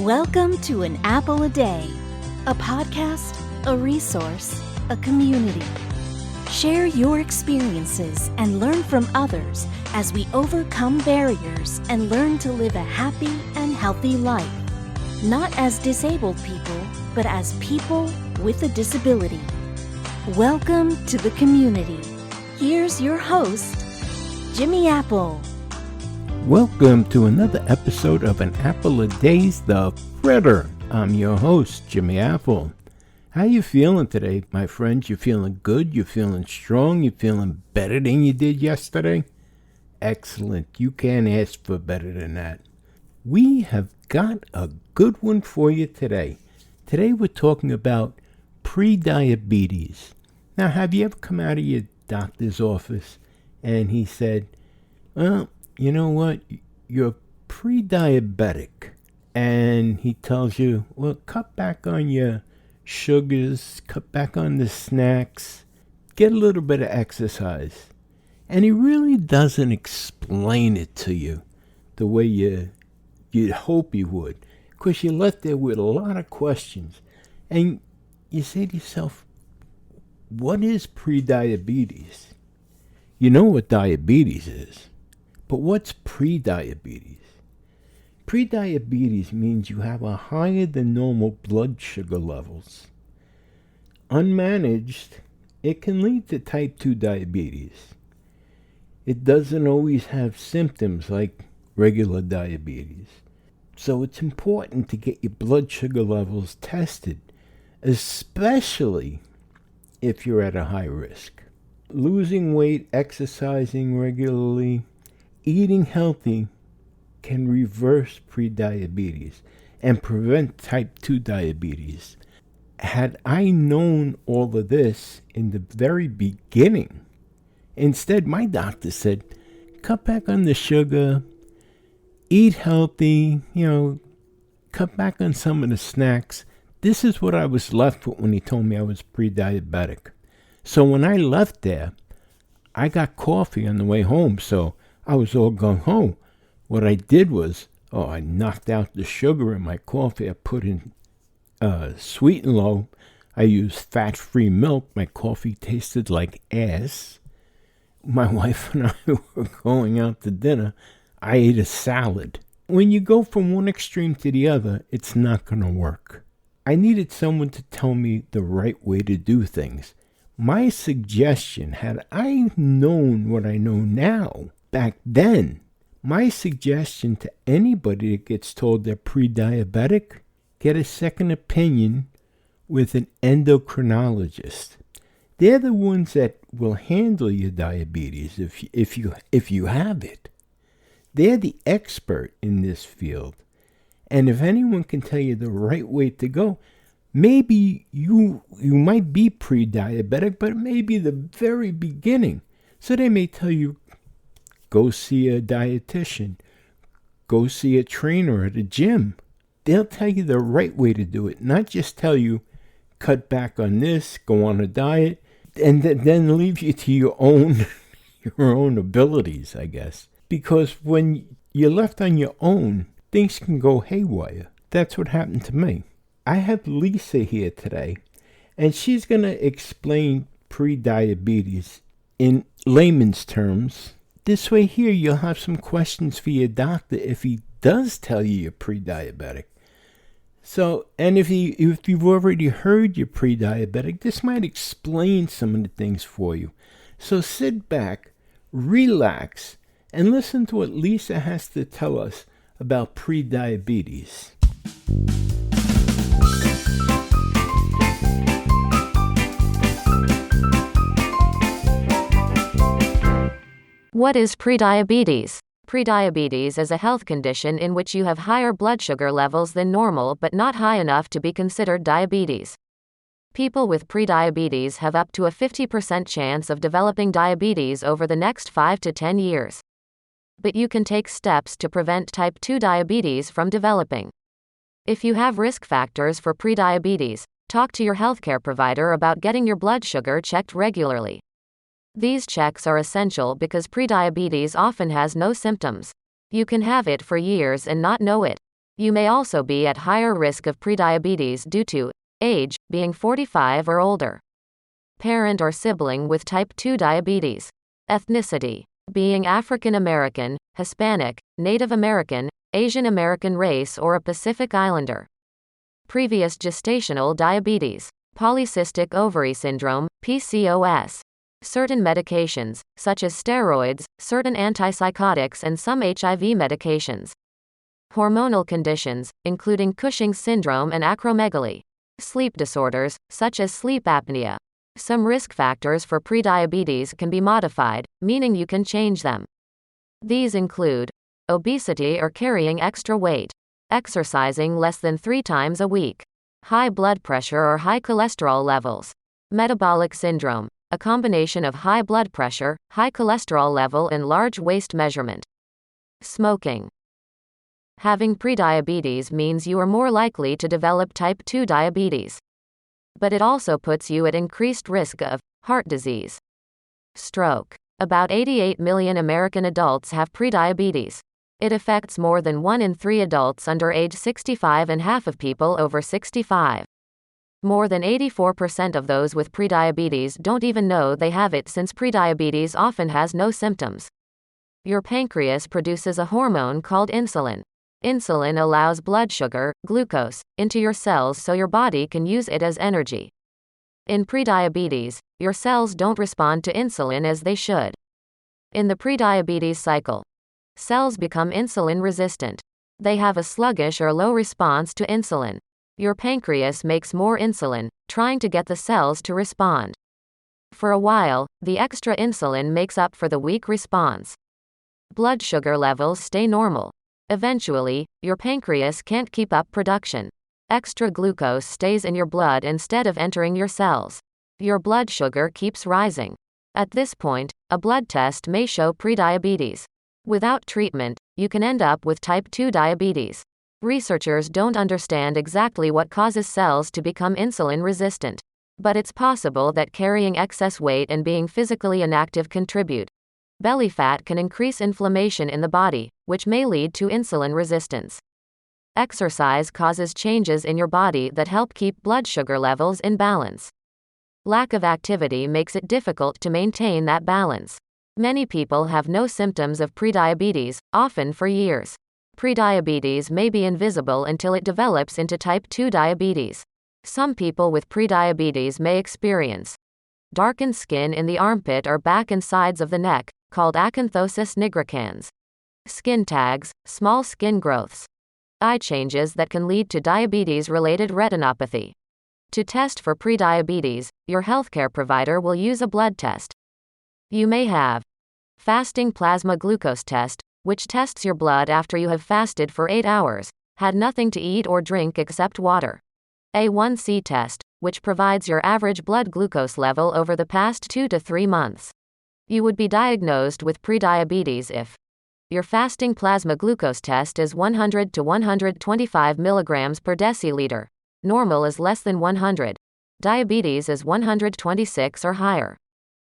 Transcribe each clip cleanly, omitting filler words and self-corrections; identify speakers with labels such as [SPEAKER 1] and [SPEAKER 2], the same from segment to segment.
[SPEAKER 1] Welcome to An Apple a Day, a podcast, a resource, a community. Share your experiences and learn from others as we overcome barriers and learn to live a happy and healthy life. Not as disabled people, but as people with a disability. Welcome to the community. Here's your host, Jimmy Apple.
[SPEAKER 2] Welcome to another episode of An Apple a Day's The Fritter. I'm your host, Jimmy Apple. How you feeling today, my friends? You feeling good? You feeling strong? You feeling better than you did yesterday? Excellent. You can't ask for better than that. We have got a good one for you today. Today we're talking about prediabetes. Now, have you ever come out of your doctor's office and he said, well, you know what, you're pre-diabetic, and he tells you, well, cut back on your sugars, cut back on the snacks, get a little bit of exercise. And he really doesn't explain it to you the way you'd hope he would, because you're left there with a lot of questions. And you say to yourself, what is pre-diabetes? You know what diabetes is. But what's prediabetes? Prediabetes means you have a higher than normal blood sugar levels. Unmanaged, it can lead to type 2 diabetes. It doesn't always have symptoms like regular diabetes. So it's important to get your blood sugar levels tested, especially if you're at a high risk. Losing weight, exercising regularly, eating healthy can reverse prediabetes and prevent type 2 diabetes. Had I known all of this in the very beginning, instead my doctor said, cut back on the sugar, eat healthy, cut back on some of the snacks. This is what I was left with when he told me I was pre-diabetic. So when I left there, I got coffee on the way home, so I was all gung-ho. What I did was, I knocked out the sugar in my coffee. I put in sweet and low. I used fat-free milk. My coffee tasted like ass. My wife and I were going out to dinner. I ate a salad. When you go from one extreme to the other, it's not going to work. I needed someone to tell me the right way to do things. My suggestion, had I known what I know now, back then, my suggestion to anybody that gets told they're pre-diabetic, get a second opinion with an endocrinologist. They're the ones that will handle your diabetes if you have it. They're the expert in this field. And if anyone can tell you the right way to go, maybe you might be pre-diabetic, but it may be the very beginning. So they may tell you, go see a dietitian. Go see a trainer at a gym. They'll tell you the right way to do it, not just tell you, cut back on this, go on a diet, and then leave you to your own abilities, I guess. Because when you're left on your own, things can go haywire. That's what happened to me. I have Lisa here today, and she's going to explain pre-diabetes in layman's terms. This way here, you'll have some questions for your doctor if he does tell you you're pre-diabetic. So, and if you've already heard you're pre-diabetic, this might explain some of the things for you. So sit back, relax, and listen to what Lisa has to tell us about pre-diabetes.
[SPEAKER 3] What is prediabetes? Prediabetes is a health condition in which you have higher blood sugar levels than normal but not high enough to be considered diabetes. People with prediabetes have up to a 50% chance of developing diabetes over the next 5 to 10 years. But you can take steps to prevent type 2 diabetes from developing. If you have risk factors for prediabetes, talk to your healthcare provider about getting your blood sugar checked regularly. These checks are essential because prediabetes often has no symptoms. You can have it for years and not know it. You may also be at higher risk of prediabetes due to age, being 45 or older. Parent or sibling with type 2 diabetes. Ethnicity, being African American, Hispanic, Native American, Asian American race or a Pacific Islander. Previous gestational diabetes. Polycystic ovary syndrome, PCOS. Certain medications, such as steroids, certain antipsychotics and some HIV medications. Hormonal conditions, including Cushing's syndrome and acromegaly. Sleep disorders, such as sleep apnea. Some risk factors for prediabetes can be modified, meaning you can change them. These include obesity or carrying extra weight, exercising less than 3 times a week, high blood pressure or high cholesterol levels, metabolic syndrome, a combination of high blood pressure, high cholesterol level and large waist measurement. Smoking. Having prediabetes means you are more likely to develop type 2 diabetes. But it also puts you at increased risk of heart disease. Stroke. About 88 million American adults have prediabetes. It affects more than 1 in 3 adults under age 65 and half of people over 65. More than 84% of those with prediabetes don't even know they have it, since prediabetes often has no symptoms. Your pancreas produces a hormone called insulin. Insulin allows blood sugar, glucose, into your cells so your body can use it as energy. In prediabetes, your cells don't respond to insulin as they should. In the prediabetes cycle, cells become insulin resistant. They have a sluggish or low response to insulin. Your pancreas makes more insulin, trying to get the cells to respond. For a while, the extra insulin makes up for the weak response. Blood sugar levels stay normal. Eventually, your pancreas can't keep up production. Extra glucose stays in your blood instead of entering your cells. Your blood sugar keeps rising. At this point, a blood test may show prediabetes. Without treatment, you can end up with type 2 diabetes. Researchers don't understand exactly what causes cells to become insulin resistant. But it's possible that carrying excess weight and being physically inactive contribute. Belly fat can increase inflammation in the body, which may lead to insulin resistance. Exercise causes changes in your body that help keep blood sugar levels in balance. Lack of activity makes it difficult to maintain that balance. Many people have no symptoms of prediabetes, often for years. Prediabetes may be invisible until it develops into type 2 diabetes. Some people with prediabetes may experience darkened skin in the armpit or back and sides of the neck, called acanthosis nigricans. Skin tags, small skin growths. Eye changes that can lead to diabetes-related retinopathy. To test for prediabetes, your healthcare provider will use a blood test. You may have fasting plasma glucose test, which tests your blood after you have fasted for 8 hours, had nothing to eat or drink except water. A1C test, which provides your average blood glucose level over the past 2 to 3 months. You would be diagnosed with prediabetes if your fasting plasma glucose test is 100 to 125 milligrams per deciliter. Normal is less than 100. Diabetes is 126 or higher.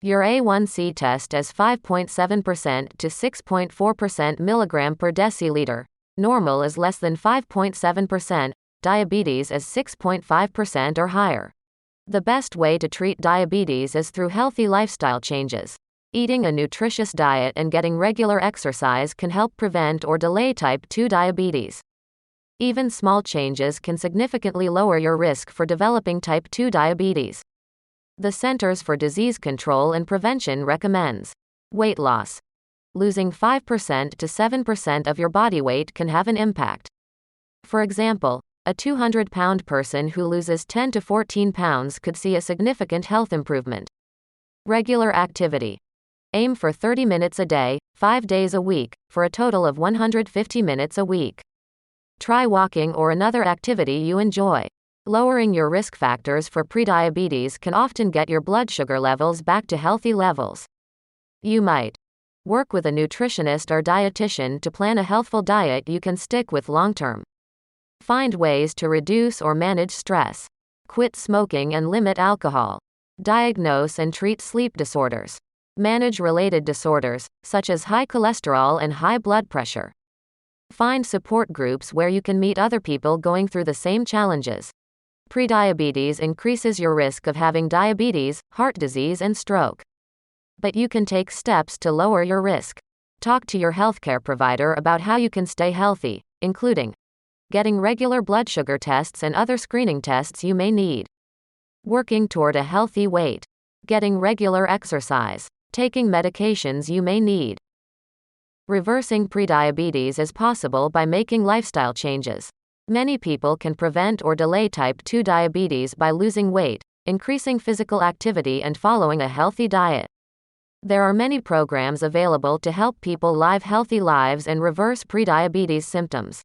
[SPEAKER 3] Your A1C test is 5.7% to 6.4% milligram per deciliter. Normal is less than 5.7%. Diabetes is 6.5% or higher. The best way to treat diabetes is through healthy lifestyle changes. Eating a nutritious diet and getting regular exercise can help prevent or delay type 2 diabetes. Even small changes can significantly lower your risk for developing type 2 diabetes. The Centers for Disease Control and Prevention recommends weight loss. Losing 5% to 7% of your body weight can have an impact. For example, a 200-pound person who loses 10 to 14 pounds could see a significant health improvement. Regular activity. Aim for 30 minutes a day, 5 days a week, for a total of 150 minutes a week. Try walking or another activity you enjoy. Lowering your risk factors for prediabetes can often get your blood sugar levels back to healthy levels. You might work with a nutritionist or dietitian to plan a healthful diet you can stick with long-term. Find ways to reduce or manage stress. Quit smoking and limit alcohol. Diagnose and treat sleep disorders. Manage related disorders, such as high cholesterol and high blood pressure. Find support groups where you can meet other people going through the same challenges. Prediabetes increases your risk of having diabetes, heart disease, and stroke. But you can take steps to lower your risk. Talk to your healthcare provider about how you can stay healthy, including getting regular blood sugar tests and other screening tests you may need, working toward a healthy weight, getting regular exercise, taking medications you may need. Reversing prediabetes is possible by making lifestyle changes. Many people can prevent or delay type 2 diabetes by losing weight, increasing physical activity, and following a healthy diet. There are many programs available to help people live healthy lives and reverse prediabetes symptoms.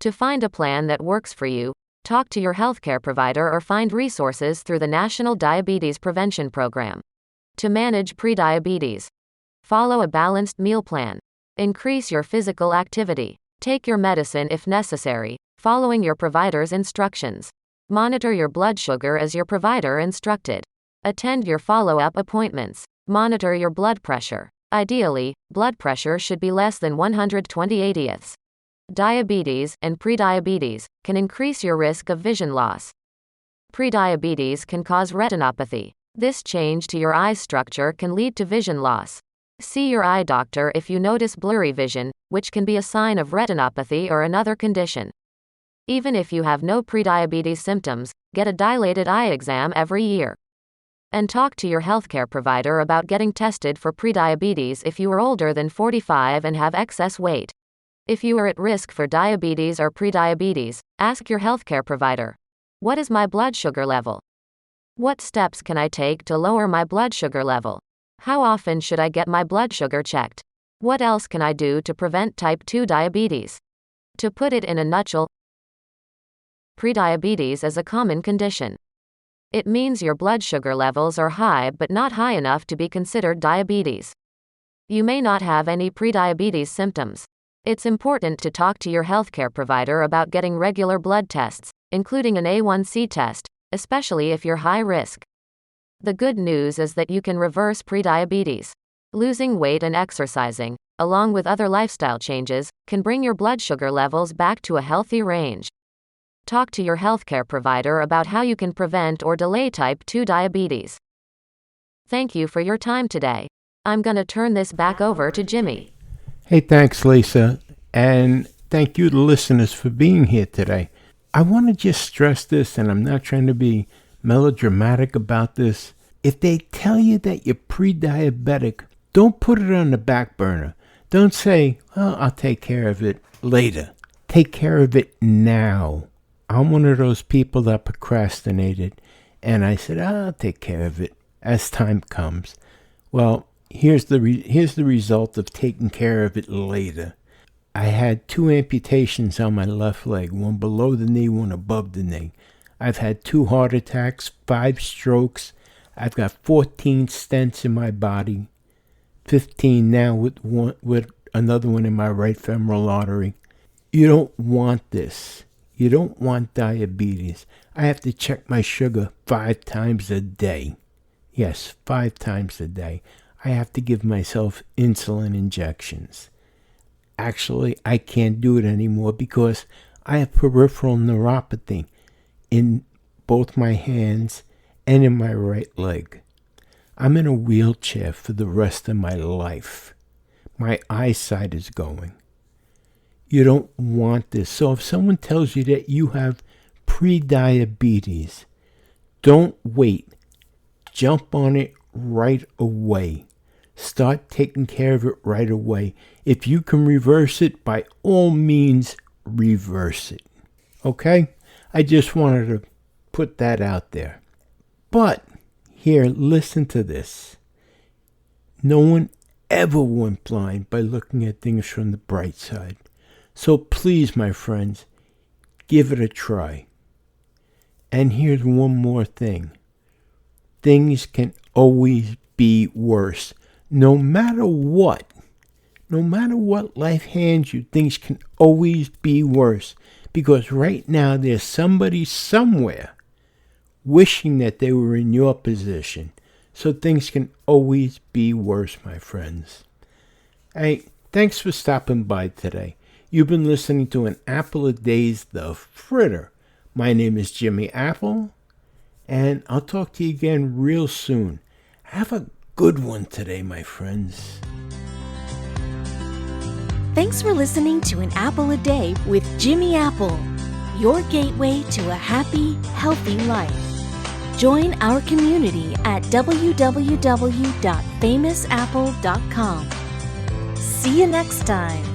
[SPEAKER 3] To find a plan that works for you, talk to your healthcare provider or find resources through the National Diabetes Prevention Program. To manage prediabetes, follow a balanced meal plan. Increase your physical activity. Take your medicine if necessary, following your provider's instructions. Monitor your blood sugar as your provider instructed. Attend your follow-up appointments. Monitor your blood pressure. Ideally, blood pressure should be less than 120/80. Diabetes and prediabetes can increase your risk of vision loss. Prediabetes can cause retinopathy. This change to your eye structure can lead to vision loss. See your eye doctor if you notice blurry vision, which can be a sign of retinopathy or another condition. Even if you have no prediabetes symptoms, get a dilated eye exam every year. And talk to your healthcare provider about getting tested for prediabetes if you are older than 45 and have excess weight. If you are at risk for diabetes or prediabetes, ask your healthcare provider, what is my blood sugar level? What steps can I take to lower my blood sugar level? How often should I get my blood sugar checked? What else can I do to prevent type 2 diabetes? To put it in a nutshell, prediabetes is a common condition. It means your blood sugar levels are high but not high enough to be considered diabetes. You may not have any prediabetes symptoms. It's important to talk to your healthcare provider about getting regular blood tests, including an A1C test, especially if you're high risk. The good news is that you can reverse prediabetes. Losing weight and exercising, along with other lifestyle changes, can bring your blood sugar levels back to a healthy range. Talk to your healthcare provider about how you can prevent or delay type 2 diabetes. Thank you for your time today. I'm going to turn this back over to Jimmy.
[SPEAKER 2] Hey, thanks, Lisa. And thank you to listeners for being here today. I want to just stress this, and I'm not trying to be melodramatic about this. If they tell you that you're pre-diabetic, don't put it on the back burner. Don't say, oh, I'll take care of it later. Take care of it now. I'm one of those people that procrastinated, and I said, I'll take care of it as time comes. Well, here's the result of taking care of it later. I had 2 amputations on my left leg, one below the knee, one above the knee. I've had 2 heart attacks, 5 strokes. I've got 14 stents in my body, 15 now with another one in my right femoral artery. You don't want this. You don't want diabetes. I have to check my sugar 5 times a day. Yes, 5 times a day. I have to give myself insulin injections. Actually, I can't do it anymore because I have peripheral neuropathy in both my hands and in my right leg. I'm in a wheelchair for the rest of my life. My eyesight is going. You don't want this. So if someone tells you that you have pre-diabetes, don't wait. Jump on it right away. Start taking care of it right away. If you can reverse it, by all means, reverse it. Okay? I just wanted to put that out there. But, here, listen to this. No one ever went blind by looking at things from the bright side. So please, my friends, give it a try. And here's one more thing. Things can always be worse. No matter what life hands you, things can always be worse. Because right now there's somebody somewhere wishing that they were in your position. So things can always be worse, my friends. Hey, thanks for stopping by today. You've been listening to an Apple a Day's The Fritter. My name is Jimmy Apple, and I'll talk to you again real soon. Have a good one today, my friends.
[SPEAKER 1] Thanks for listening to An Apple a Day with Jimmy Apple, your gateway to a happy, healthy life. Join our community at www.famousapple.com. See you next time.